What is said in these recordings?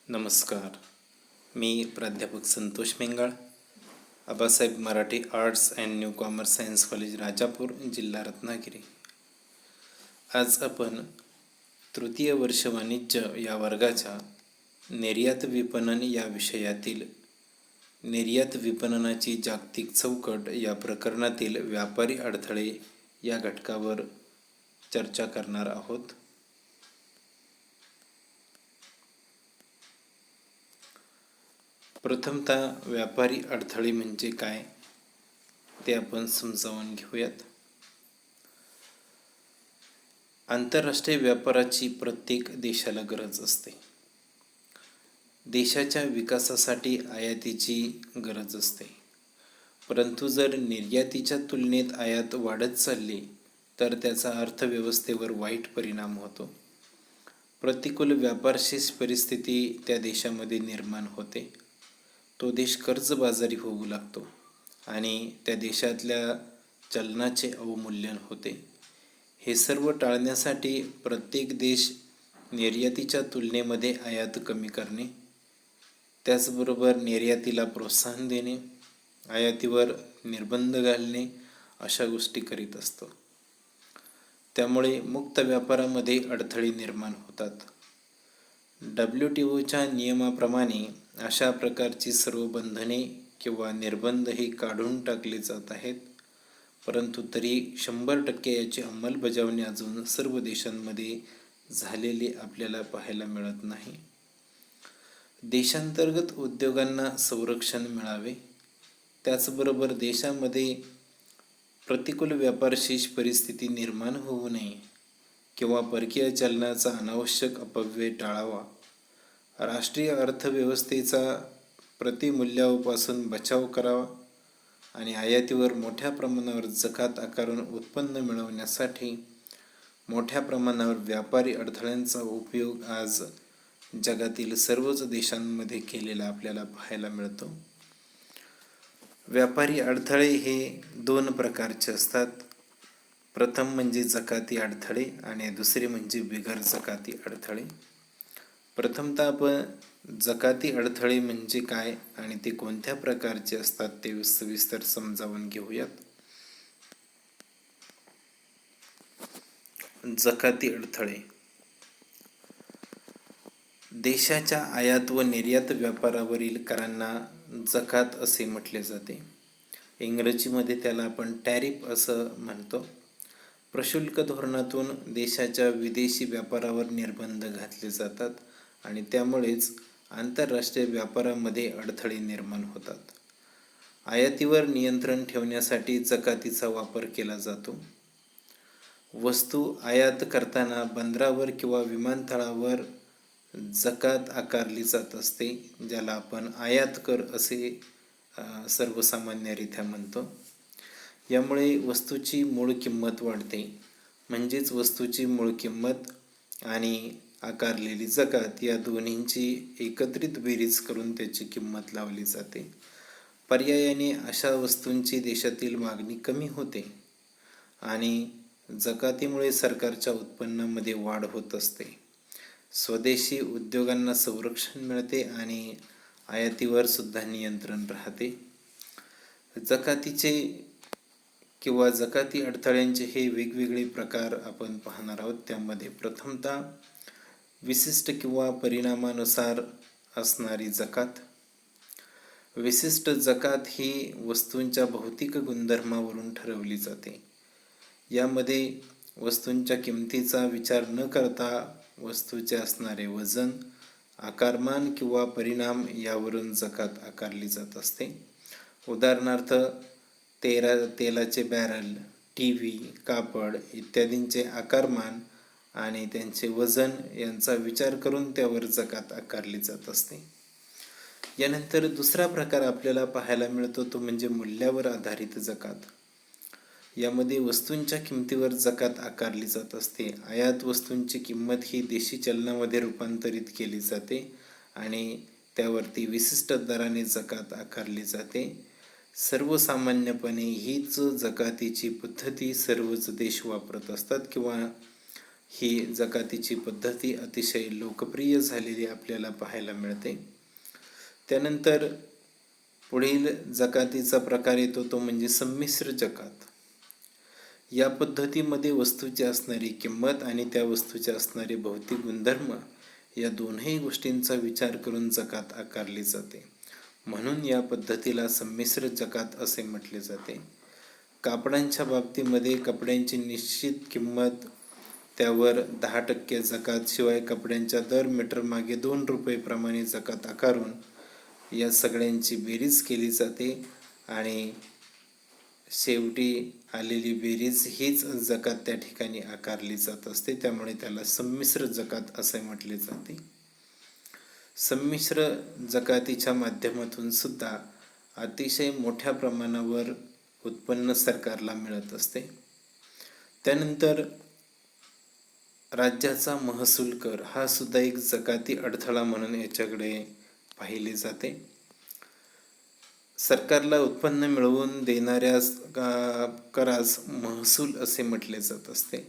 नमस्कार. मी प्राध्यापक Santosh Mengal, Abasaheb Marathi arts and new commerce science college Rajapur, जिल्हा रत्नागिरी. आज आपण तृतीय वर्ष वाणिज्य या वर्गाच्या निर्यात विपणन या विषयातील निर्यात विपणनाची जागतिक चौकट या प्रकरणातील व्यापारी अडथळे या घटकावर चर्चा करणार आहोत. प्रथमतः व्यापारी अडथळे म्हणजे काय ते आपण समजावून घेऊयात. आंतरराष्ट्रीय व्यापाराची प्रत्येक देशाला गरज असते. देशाच्या विकासासाठी आयातीची गरज असते. परंतु जर निर्यातीच्या तुलनेत आयात वाढत चालली तर त्याचा अर्थव्यवस्थेवर वाईट परिणाम होतो. प्रतिकूल व्यापारशी परिस्थिती त्या देशामध्ये निर्माण होते. तो देश कर्जबाजारी होऊ लागतो आणि त्या देशातल्या चलनाचे अवमूल्यन होते. हे सर्व टाळण्यासाठी प्रत्येक देश निर्यातीच्या तुलनेमध्ये आयात कमी करणे, त्याचबरोबर निर्यातीला प्रोत्साहन देणे, आयातीवर निर्बंध घालणे अशा गोष्टी करीत असतो. त्यामुळे मुक्त व्यापारामध्ये अडथळे निर्माण होतात. WTOच्या नियमाप्रमाणे अशा प्रकारची सर्व बंधने किंवा निर्बंध हे काढून टाकले जात आहेत. परंतु तरी 100% याची अंमलबजावणी अजून सर्व देशांमध्ये झालेली आपल्याला पाहायला मिळत नाही. देशांतर्गत उद्योगांना संरक्षण मिळावे, त्याचबरोबर देशामध्ये प्रतिकूल व्यापारशी परिस्थिती निर्माण होऊ नये किंवा परकीय चलनाचा अनावश्यक अपव्यय टाळावा, राष्ट्रीय अर्थव्यवस्थेचा प्रतिमूल्यापासून बचाव करावा आणि आयातीवर मोठ्या प्रमाणावर जकात आकारून उत्पन्न मिळवण्यासाठी मोठ्या प्रमाणावर व्यापारी अडथळ्यांचा उपयोग आज जगातील सर्वच देशांमध्ये केलेला आपल्याला पाहायला मिळतो. व्यापारी अडथळे हे 2 प्रकारचे असतात. प्रथम म्हणजे जकाती अडथळे आणि दुसरे म्हणजे बिगर जकाती अडथळे. प्रथमतः आपण जकाती अडथळे म्हणजे काय आणि ते कोणत्या प्रकारचे असतात ते सविस्तर समजावून घेऊयात. जकाती अडथळे देशाच्या आयात व निर्यात व्यापारावरील करांना जकात असे म्हटले जाते. इंग्रजीमध्ये त्याला आपण टॅरिफ असं म्हणतो. प्रशुल्क धोरणातून देशाच्या विदेशी व्यापारावर निर्बंध घातले जातात आणि त्यामुळेच आंतरराष्ट्रीय व्यापारामध्ये अडथळे निर्माण होतात. आयातीवर नियंत्रण ठेवण्यासाठी जकातीचा वापर केला जातो. वस्तू आयात करताना बंदरावर किंवा विमानतळावर जकात आकारली जात असते, ज्याला आपण आयात कर असे सर्वसामान्यरित्या म्हणतो. यामुळे वस्तूची मूळ किंमत वाढते. म्हणजेच वस्तूची मूळ किंमत आणि आकारलेली जकात या दोन्हींची एकत्रित बेरीज करून त्याची किंमत लावली जाते. पर्यायाने अशा वस्तूंची देशातील मागणी कमी होते आणि जकातीमुळे सरकारच्या उत्पन्नामध्ये वाढ होत असते. स्वदेशी उद्योगांना संरक्षण मिळते आणि आयातीवर सुद्धा नियंत्रण राहते. जकातीचे किंवा जकाती अडथळ्यांचे हे वेगवेगळे प्रकार आपण पाहणार आहोत. त्यामध्ये प्रथमतः विशिष्ट किंवा परिणामानुसार असणारी जकात. विशिष्ट जकात ही वस्तूंच्या भौतिक गुणधर्मावरून ठरवली जाते. यामध्ये वस्तूंच्या किमतीचा विचार न करता वस्तूचे असणारे वजन, आकारमान किंवा परिणाम यावरून जकात आकारली जात असते. उदाहरणार्थ तेलाचे बॅरल, TV, कापड इत्यादींचे आकारमान आणि त्यांचे वजन यांचा विचार करून त्यावर जकात आकारली जात असते. यानंतर दुसरा प्रकार आपल्याला पाहायला मिळतो तो म्हणजे मूल्यावर आधारित जकात. यामध्ये वस्तूंच्या किमतीवर जकात आकारली जात असते. आयात वस्तूंची किंमत ही देशी चलनामध्ये रूपांतरित केली जाते आणि त्यावरती विशिष्ट दराने जकात आकारली जाते. सर्वसामान्यपणे हीच जकातीची पद्धती सर्वच देश वापरत असतात किंवा ही जकातीची पद्धती अतिशय लोकप्रिय झालेली आपल्याला पाहायला मिळते. त्यानंतर पुढील जकातीचा प्रकार येतो तो म्हणजे संमिश्र जकात. या पद्धतीमध्ये वस्तूची असणारी किंमत आणि त्या वस्तूचे असणारे भौतिक गुणधर्म या दोन्ही गोष्टींचा विचार करून जकात आकारली जाते. म्हणून या पद्धतीला संमिश्र जकात असे म्हटले जाते. कापडांच्या बाबतीमध्ये कपड्यांची निश्चित किंमत, त्यावर 10% जकात, शिवाय कपड्यांच्या दर मीटर मागे 2 रुपये प्रमाणे जकात आकारून या सगळ्यांची बेरीज केली जाते आणि शेवटी आलेली बेरीज हीच जकात त्या ठिकाणी आकारली जात असते. त्यामुळे त्याला संमिश्र जकात असे म्हटले जाते. संमिश्र जकातीच्या माध्यमातून सुद्धा अतिशय मोठ्या प्रमाणावर उत्पन्न सरकारला मिळत असते. त्यानंतर राज्याचा महसूल कर हा सुद्धा एक जकाती अडथळा म्हणून याच्याकडे पाहिले जाते. सरकारला उत्पन्न मिळवून देणाऱ्या करास महसूल असे म्हटले जात असते.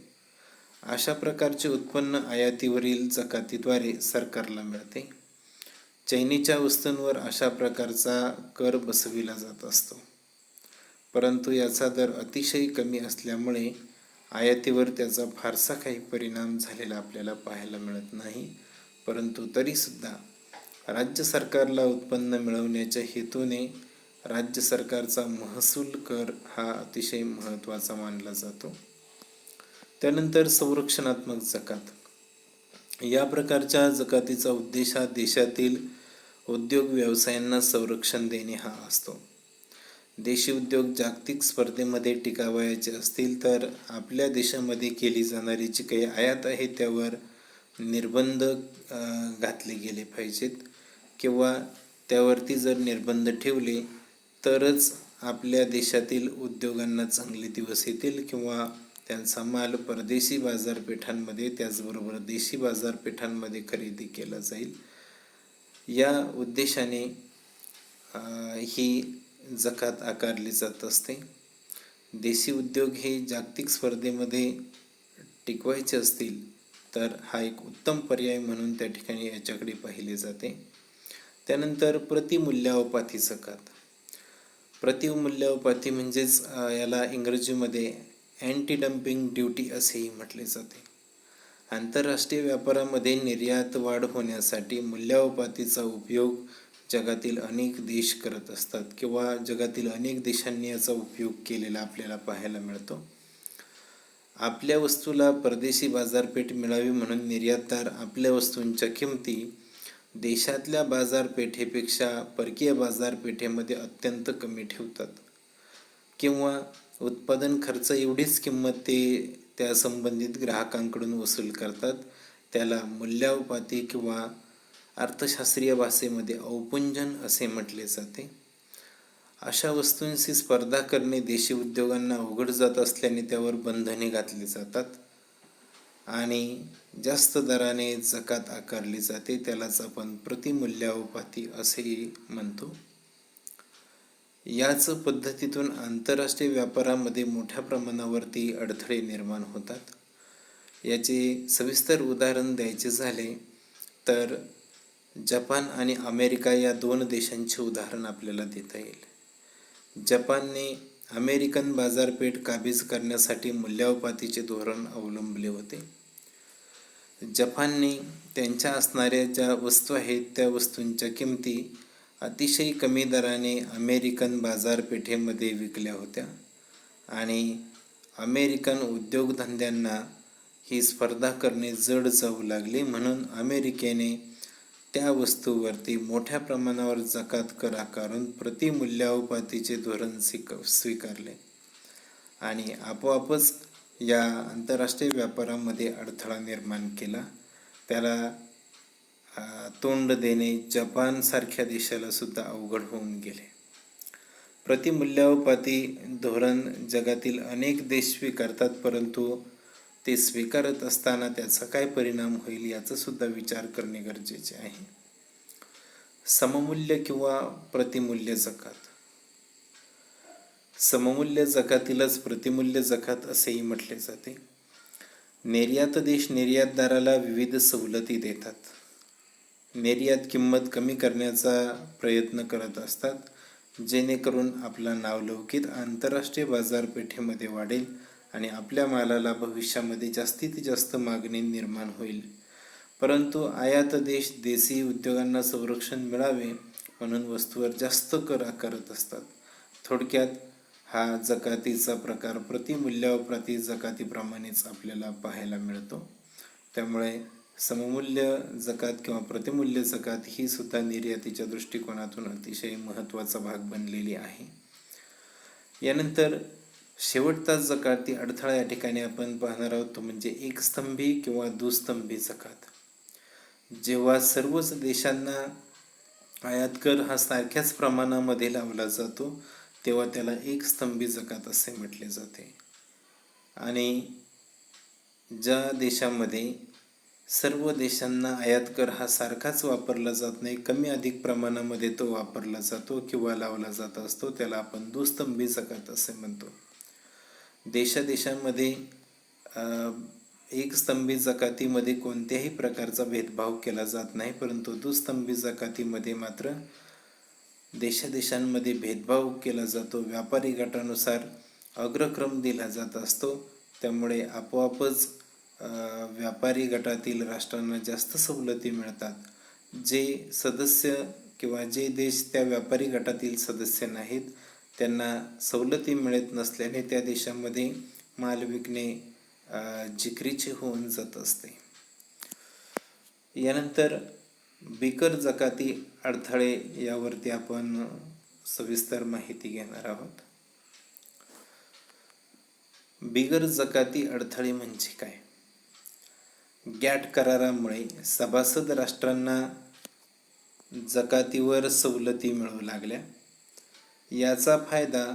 अशा प्रकारचे उत्पन्न आयातीवरील जकातीद्वारे सरकारला मिळते. चैनीच्या वस्तूंवर अशा प्रकारचा कर बसविला जात असतो, परंतु याचा दर अतिशय कमी असल्यामुळे आयातीवर त्याचा फारसा काही परिणाम झालेला आपल्याला पाहायला मिळत नाही. परंतु तरीसुद्धा राज्य सरकारला उत्पन्न मिळवण्याच्या हेतूने राज्य सरकारचा महसूल कर हा अतिशय महत्त्वाचा मानला जातो. त्यानंतर संरक्षणात्मक जकात. या प्रकारच्या जकातीचा उद्देश हा देशातील उद्योग व्यवसायांना संरक्षण देणे हा असतो. देशी उद्योग जागतिक स्पर्धेमध्ये टिकावयाचे असतील तर आपल्या देशामध्ये केली जाणारी जी काही आयात आहे त्यावर निर्बंध घातले गेले पाहिजेत, किंवा त्यावरती जर निर्बंध ठेवले तरच आपल्या देशातील उद्योगांना चांगले दिवस येतील किंवा त्यांचा माल परदेशी बाजारपेठांमध्ये त्याचबरोबर देशी बाजारपेठांमध्ये खरेदी केला जाईल. या उद्देशाने ही जकात आकारली जात असते. देशी उद्योग हे जागतिक स्पर्धेमध्ये टिकवायचे असतील तर हा एक उत्तम पर्याय म्हणून त्या ठिकाणी याच्याकडे पाहिले जाते. त्यानंतर प्रतिमूल्यावपाती जकात. प्रतिमूल्यावपाती म्हणजेच याला इंग्रजीमध्ये अँटी डम्पिंग ड्युटी असेही म्हटले जाते. आंतरराष्ट्रीय व्यापारामध्ये निर्यात वाढ होण्यासाठी मूल्यावपातीचा उपयोग जगातील अनेक देश करत असतात किंवा जगातील अनेक देशांनी याचा उपयोग केलेला आपल्याला पाहायला मिळतो. आपल्या वस्तूला परदेशी बाजारपेठ मिळावी म्हणून निर्यातदार आपल्या वस्तूंच्या किमती देशातल्या बाजारपेठेपेक्षा परकीय बाजारपेठेमध्ये अत्यंत कमी ठेवतात, किंवा उत्पादन खर्च एवढीच किंमत ते त्या संबंधित ग्राहकांकडून वसूल करतात. त्याला मूल्यावपाती किंवा अर्थशास्त्रीय भाषेमध्ये अवपुंजन असे म्हटले जाते. अशा वस्तूंशी स्पर्धा करणे देशी उद्योगांना अवघड जात असल्याने त्यावर बंधने घातली जातात आणि जास्त दराने जकात आकारली जाते. त्यालाच आपण प्रतिमूल्यावपाती असेही म्हणतो. याच पद्धतीतून आंतरराष्ट्रीय व्यापारामध्ये मोठ्या प्रमाणावरती अडथळे निर्माण होतात. याचे सविस्तर उदाहरण द्यायचे झाले तर जपान आणि अमेरिका या 2 देशांचे उदाहरण आपल्याला देता येईल. जपानने अमेरिकन बाजारपेठ काबीज करण्यासाठी मूल्यावपातीचे धोरण अवलंबले होते. जपानने त्यांच्या असणाऱ्या ज्या वस्तू आहेत त्या वस्तूंच्या किमती अतिशय कमी दराने अमेरिकन बाजारपेठेमध्ये विकल्या होत्या आणि अमेरिकन उद्योगधंद्यांना ही स्पर्धा करणे जड जाऊ लागले. म्हणून अमेरिकेने त्या वस्तूवरती मोठ्या प्रमाणावर जकात कर आकारून प्रतिमूल्यावपातीचे धोरण स्वीकारले आणि आपोआपच या आंतरराष्ट्रीय व्यापारामध्ये अडथळा निर्माण केला. त्याला तोंड देणे जपानसारख्या देशाला सुद्धा अवघड होऊन गेले. प्रतिमूल्यावपाती धोरण जगातील अनेक देश स्वीकारतात, परंतु ते स्वीकारत असताना त्याचा काय परिणाम होईल याचा सुद्धा विचार करणे गरजेचे आहे. सममूल्य किंवा प्रतिमूल्य जकात. सममूल्य जकातीलाच प्रतिमूल्य जकात असेही म्हटले जाते. निर्यात देश निर्यातदाराला विविध सवलती देतात. निर्यात किंमत कमी करण्याचा प्रयत्न करत असतात, जेणेकरून आपला नावलौकिक आंतरराष्ट्रीय बाजारपेठेमध्ये वाढेल आणि आपल्या मालाला भविष्यामध्ये जास्तीत जास्त मागणी निर्माण होईल. परंतु आयात देश देशी उद्योगांना संरक्षण मिळावे म्हणून वस्तूवर जास्त कर आकारत असतात. थोडक्यात हा जकातीचा प्रकार प्रतिमूल्यावर प्रति जकातीप्रमाणेच आपल्याला पाहायला मिळतो. त्यामुळे सममूल्य जकात किंवा प्रतिमूल्य जकात ही सुद्धा निर्यातीच्या दृष्टिकोनातून अतिशय महत्त्वाचा भाग बनलेली आहे. यानंतर शेवटचा जकाती अडथळा या ठिकाणी आपण पाहणार आहोत, तो म्हणजे एकस्तंभी किंवा दुस्तंभी जकात. जेव्हा सर्वच देशांना आयात कर हा सारख्याच प्रमाणामध्ये लावला जातो तेव्हा त्याला एकस्तंभी जकात असे म्हटले जाते. आणि ज्या देशामध्ये सर्व देशांना आयात कर हा सारखाच वापरला जात नाही, कमी अधिक प्रमाणामध्ये तो वापरला जातो किंवा लावला जात असतो, त्याला आपण दुस्तंभी जकात असे म्हणतो. देशादेशांमध्ये एकस्तंभी जकातीमध्ये कोणत्याही प्रकारचा भेदभाव केला जात नाही, परंतु दुस्तंभी जकातीमध्ये मात्र देशादेशांमध्ये भेदभाव केला जातो. व्यापारी गटानुसार अग्रक्रम दिला जात असतो. त्यामुळे आपोआपच व्यापारी गटातील राष्ट्रांना जास्त सवलती मिळतात. जे सदस्य किंवा जे देश त्या व्यापारी गटातील सदस्य नाहीत त्यांना सवलती मिळत नसल्याने त्या देशामध्ये माल विकणे जिकरीचे होऊन जात असते. यानंतर बिगर जकाती अडथळे यावरती आपण सविस्तर माहिती घेणार आहोत. बिगर जकाती अडथळे म्हणजे काय? गॅट करारामुळे सभासद राष्ट्रांना जकातीवर सवलती मिळू लागल्या. याचा फायदा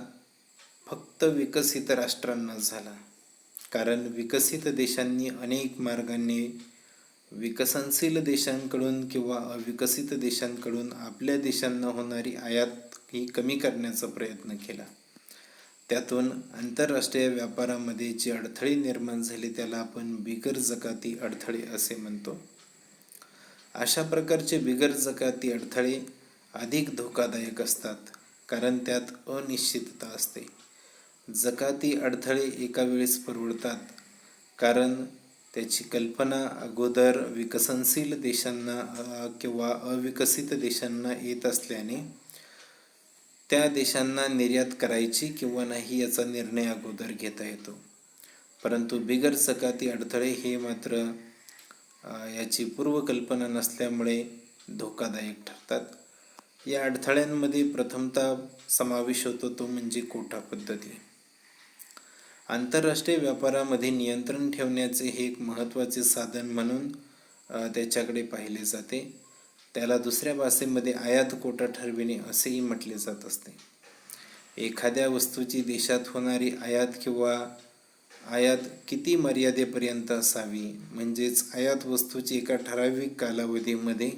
फक्त विकसित राष्ट्रांना झाला, कारण विकसित देशांनी अनेक मार्गांनी विकसनशील देशांकडून किंवा अविकसित देशांकडून आपल्या देशांना होणारी आयात ही कमी करण्याचा प्रयत्न केला. त्यातून आंतरराष्ट्रीय व्यापारामध्ये जे अडथळे निर्माण झाले त्याला आपण बिगर जकाती अडथळे असे म्हणतो. अशा प्रकारचे बिगर जकाती अडथळे अधिक धोकादायक असतात, कारण त्यात अनिश्चितता असते. जकाती अडथळे एका वेळेस परवडतात, कारण त्याची कल्पना अगोदर विकसनशील देशांना किंवा अविकसित देशांना येत असल्याने त्या देशांना निर्यात करायची किंवा नाही याचा निर्णय अगोदर घेता येतो. परंतु बिगर जकाती अडथळे हे मात्र याची पूर्वकल्पना नसल्यामुळे धोकादायक ठरतात. या अडथळ्यांमध्ये प्रथमतः समावेश होतो तो म्हणजे कोटा पद्धती. आंतरराष्ट्रीय व्यापारामध्ये नियंत्रण ठेवण्याचे हे एक महत्त्वाचे साधन म्हणून त्याच्याकडे पाहिले जाते. त्याला दुसऱ्या भाषेमध्ये आयात कोटा ठरविणे असेही म्हटले जात असते. एखाद्या वस्तूची देशात होणारी आयात किंवा आयात किती मर्यादेपर्यंत असावी, म्हणजेच आयात वस्तूची एका ठराविक कालावधीमध्ये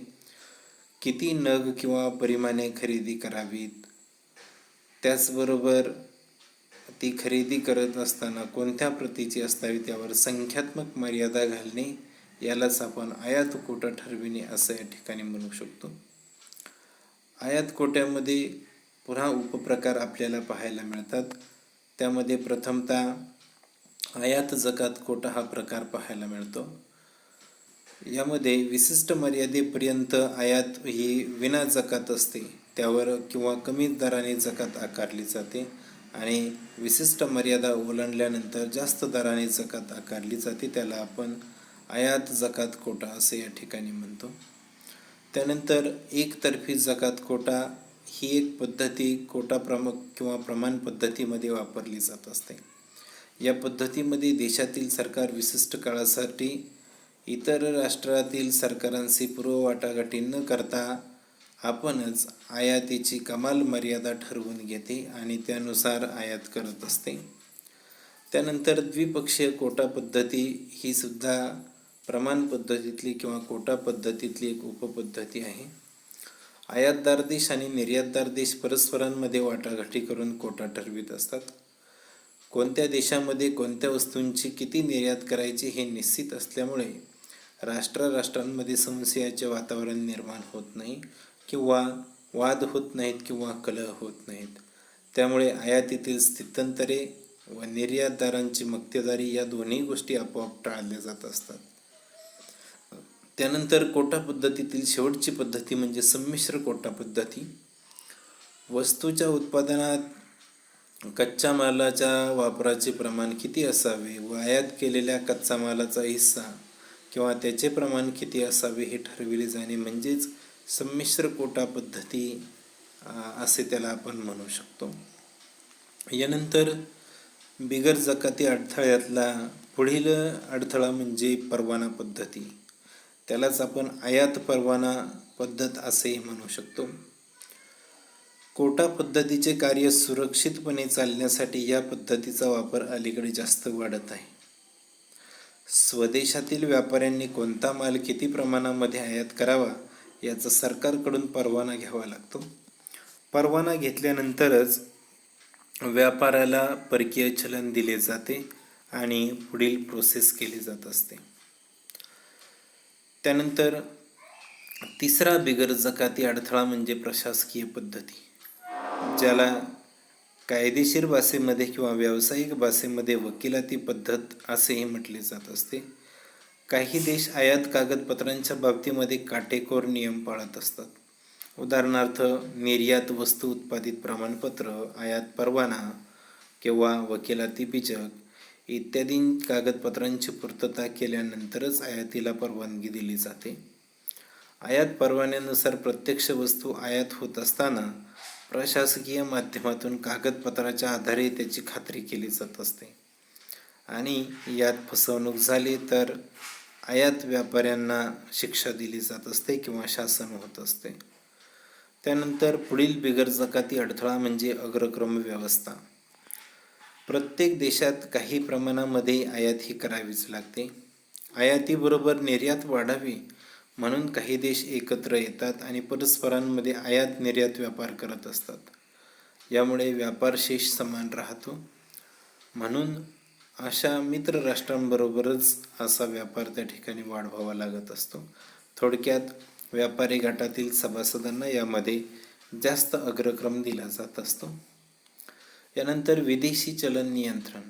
किती नग किंवा परिमाणे खरेदी करावीत, त्याचबरोबर ती खरेदी करत असताना कोणत्या प्रतीची असावी त्यावर संख्यात्मक मर्यादा घालणे, यालाच आपण आयात कोटा ठरविणे असं या ठिकाणी म्हणू शकतो. आयात कोट्यामध्ये पुन्हा उपप्रकार आपल्याला पाहायला मिळतात. त्यामध्ये प्रथमतः आयात जकात कोटा हा प्रकार पाहायला मिळतो. यामध्ये विशिष्ट मर्यादेपर्यंत आयात ही विना जकात असते, त्यावर किंवा कमी दराने जकात आकारली जाते आणि विशिष्ट मर्यादा ओलांडल्यानंतर जास्त दराने जकात आकारली जाते. त्याला आपण आयात जकात कोटा असे या ठिकाणी म्हणतो. त्यानंतर एकतर्फी जकात कोटा ही एक पद्धती कोटा किंवा प्रमाण पद्धतीमध्ये वापरली जात असते. या पद्धतीमध्ये देशातील सरकार विशिष्ट काळासाठी इतर राष्ट्रातील सरकारांशी पूर्ववाटाघाटी न करता आपणच आयातीची कमाल मर्यादा ठरवून घेते आणि त्यानुसार आयात करत असते. त्यानंतर द्विपक्षीय कोटा पद्धती ही सुद्धा प्रमाण पद्धतीतली किंवा कोटा पद्धतीतली एक उपपद्धती आहे. आयातदार देश आणि निर्यातदार देश परस्परांमध्ये वाटाघाटी करून कोटा ठरवित असतात. कोणत्या देशामध्ये कोणत्या वस्तूंची किती निर्यात करायची हे निश्चित असल्यामुळे राष्ट्रांमध्ये संशयाचे वातावरण निर्माण होत नाही किंवा वाद होत नाहीत किंवा कलह होत नाहीत. त्यामुळे आयातीतील स्थित्यंतरे व निर्यातदारांची मक्तेदारी या दोन्ही गोष्टी आपोआप टाळल्या जात असतात. त्यानंतर कोटा पद्धतीतील शेवटची पद्धती म्हणजे संमिश्र कोटा पद्धती. वस्तूच्या उत्पादनात कच्च्या मालाच्या वापराचे प्रमाण किती असावे व आयात केलेल्या कच्चा मालाचा हिस्सा किंवा त्याचे प्रमाण किती असावे हे ठरविले जाणे म्हणजेच संमिश्र कोटा पद्धती असे त्याला आपण म्हणू शकतो. यानंतर बिगर जकाती अडथळ्यातला पुढील अडथळा म्हणजे परवाना पद्धती. त्यालाच आपण आयात परवाना पद्धत असेही म्हणू शकतो. कोटा पद्धतीचे कार्य सुरक्षितपणे चालण्यासाठी या पद्धतीचा वापर अलीकडे जास्त वाढत आहे. स्वदेशातील व्यापाऱ्यांनी कोणता माल किती प्रमाणामध्ये आयात करावा याचा सरकारकडून परवाना घ्यावा लागतो. परवाना घेतल्यानंतरच व्यापाराला परकीय चलन दिले जाते आणि पुढील प्रोसेस केली जात असते. त्यानंतर तिसरा बिगर जकाती अडथळा म्हणजे प्रशासकीय पद्धती, ज्याला कायदेशीर भाषेमध्ये किंवा व्यावसायिक भाषेमध्ये वकिलाती पद्धत असेही म्हटले जात असते. काही देश आयात कागदपत्रांच्या बाबतीमध्ये काटेकोर नियम पाळत असतात. उदाहरणार्थ निर्यात वस्तू उत्पादित प्रमाणपत्र, आयात परवाना किंवा वकिलाती बीजक इत्यादी कागदपत्रांची पूर्तता केल्यानंतरच आयातीला परवानगी दिली जाते. आयात परवान्यानुसार प्रत्यक्ष वस्तू आयात होत असताना प्रशासकीय माध्यमातून कागदपत्राच्या आधारे त्याची खात्री केली जात असते आणि यात फसवणूक झाली तर आयात व्यापाऱ्यांना शिक्षा दिली जात असते किंवा शासन होत असते. त्यानंतर पुढील बिगर जकाती अडथळा म्हणजे अग्रक्रम व्यवस्था. प्रत्येक देशात काही प्रमाणामध्ये आयात ही करावीच लागते. आयातीबरोबर निर्यात वाढावी म्हणून काही देश एकत्र येतात आणि परस्परांमध्ये आयात निर्यात व्यापार करत असतात. यामुळे व्यापार शेष समान राहतो. म्हणून अशा मित्र राष्ट्रांबरोबरच असा व्यापार त्या ठिकाणी वाढवावा लागत असतो. थोडक्यात व्यापारी गटातील सभासदांना यामध्ये जास्त अग्रक्रम दिला जात असतो. यानंतर विदेशी चलन नियंत्रण.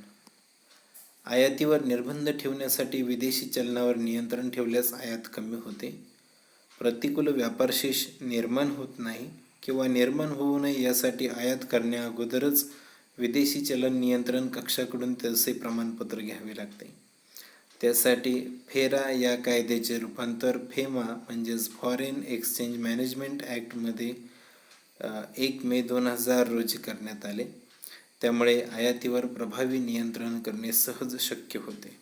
आयातीवर निर्बंध ठेवण्यासाठी विदेशी चलनावर नियंत्रण ठेवल्यास आयात कमी होते. प्रतिकूल व्यापारशेष निर्माण होत नाही किंवा निर्माण होऊ नये यासाठी आयात करण्या अगोदरच विदेशी चलन नियंत्रण कक्षाकडून त्याचे प्रमाणपत्र घ्यावे लागते. त्यासाठी फेरा या कायद्याचे रूपांतर फेमा म्हणजेच फॉरेन एक्सचेंज मॅनेजमेंट ॲक्टमध्ये 1 मे 2000 रोजी करण्यात आले. त्यामुळे आयातीवर प्रभावी नियंत्रण करणे सहज शक्य होते.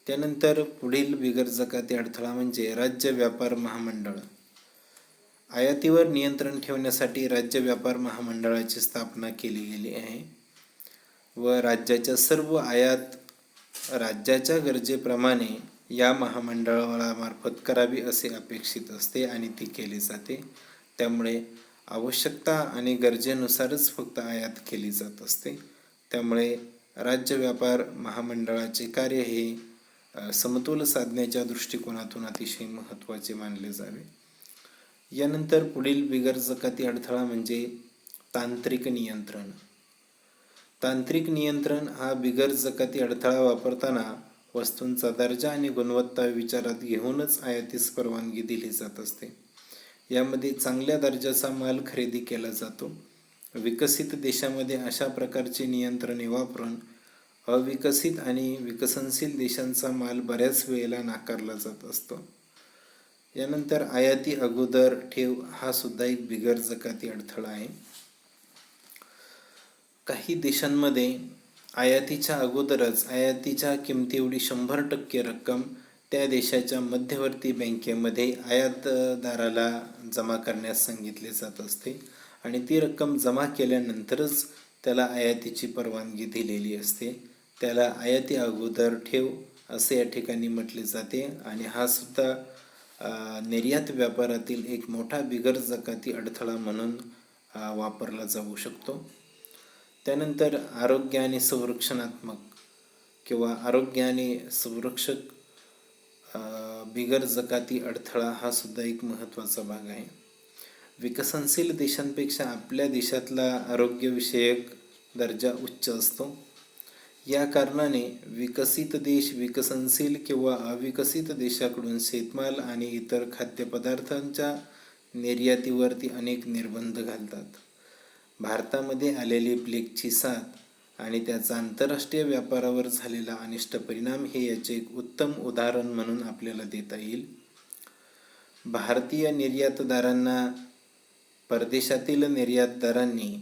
त्यानंतर पुढील बिगर जकाती अडथळा म्हणजे राज्य व्यापार महामंडळ. आयातीवर नियंत्रण ठेवण्यासाठी राज्य व्यापार महामंडळाची स्थापना केली गेली आहे व राज्याच्या सर्व आयात राज्याच्या गरजेप्रमाणे या महामंडळामार्फत करावी असे अपेक्षित असते आणि ती केली जाते. त्यामुळे आवश्यकता आणि गरजेनुसारच फक्त आयात केली जात असते. त्यामुळे राज्य व्यापार महामंडळाचे कार्य हे समतोल साधण्याच्या दृष्टिकोनातून अतिशय महत्त्वाचे मानले जावे. यानंतर पुढील बिगर जकाती अडथळा म्हणजे तांत्रिक नियंत्रण. तांत्रिक नियंत्रण हा बिगर जकाती अडथळा वापरताना वस्तूंचा दर्जा आणि गुणवत्ता विचारात घेऊनच आयातीस परवानगी दिली जात असते. यामध्ये चांगल्या दर्जाचा माल खरेदी केला जातो. विकसित देशामध्ये अशा प्रकारचे नियंत्रणे वापरून अविकसित आणि विकसनशील देशांचा माल बऱ्याच वेळेला नाकारला जात असतो. यानंतर आयाती अगोदर ठेव हा सुद्धा एक बिगर जकाती अडथळा आहे. काही देशांमध्ये आयातीच्या अगोदरच आयातीच्या किमतीएवढी 100% रक्कम त्या देशाच्या मध्यवर्ती बँकेमध्ये आयातदाराला जमा करण्यास सांगितले जात असते आणि ती रक्कम जमा केल्यानंतरच त्याला आयातीची परवानगी दिलेली असते. त्याला आयाती अगोदर ठेव असे या ठिकाणी म्हटले जाते आणि हा सुद्धा निर्यात व्यापारातील एक मोठा बिगर जकाती अडथळा म्हणून वापरला जाऊ शकतो. त्यानंतर आरोग्य आणि संरक्षणात्मक किंवा आरोग्य आणि संरक्षक बिगर जकाती अडथळा हा सुद्धा एक महत्त्वाचा भाग आहे. विकसनशील देशांपेक्षा आपल्या देशातला आरोग्यविषयक दर्जा उच्च असतो. या कारणाने विकसित देश विकसनशील किंवा अविकसित देशाकडून शेतमाल आणि इतर खाद्यपदार्थांच्या निर्यातीवरती अनेक निर्बंध घालतात. भारतामध्ये आलेली प्लेगची साथ आणि त्याचा आंतरराष्ट्रीय व्यापारावर झालेला अनिष्ट परिणाम हे याचे एक उत्तम उदाहरण म्हणून आपल्याला देता येईल. भारतीय निर्यातदारांना परदेशातील निर्यातदारांनी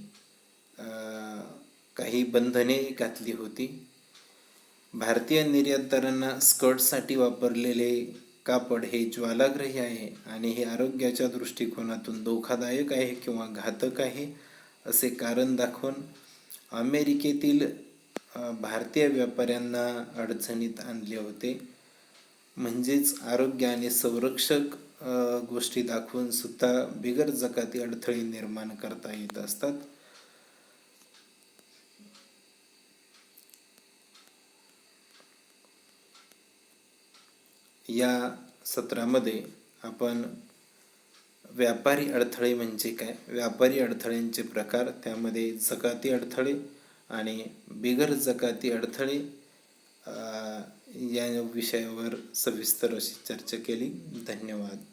काही बंधने घातली होती. भारतीय निर्यातदारांना स्कर्टसाठी वापरलेले कापड हे ज्वालाग्रही आहे आणि हे आरोग्याच्या दृष्टिकोनातून धोकादायक आहे किंवा घातक आहे असे कारण दाखवून अमेरिकेतील भारतीय व्यापाऱ्यांना अडचणीत आणले होते. म्हणजेच आरोग्य आणि संरक्षक गोष्टी दाखवून सुद्धा बिगर जकाती अडथळे निर्माण करता येत असतात. या सत्रामध्ये आपण व्यापारी अडथळे म्हणजे काय, व्यापारी अडथळ्यांचे प्रकार, त्यामध्ये जकाती अडथळे आणि बिगर जकाती अडथळे या विषयावर सविस्तर अशी चर्चा केली. धन्यवाद.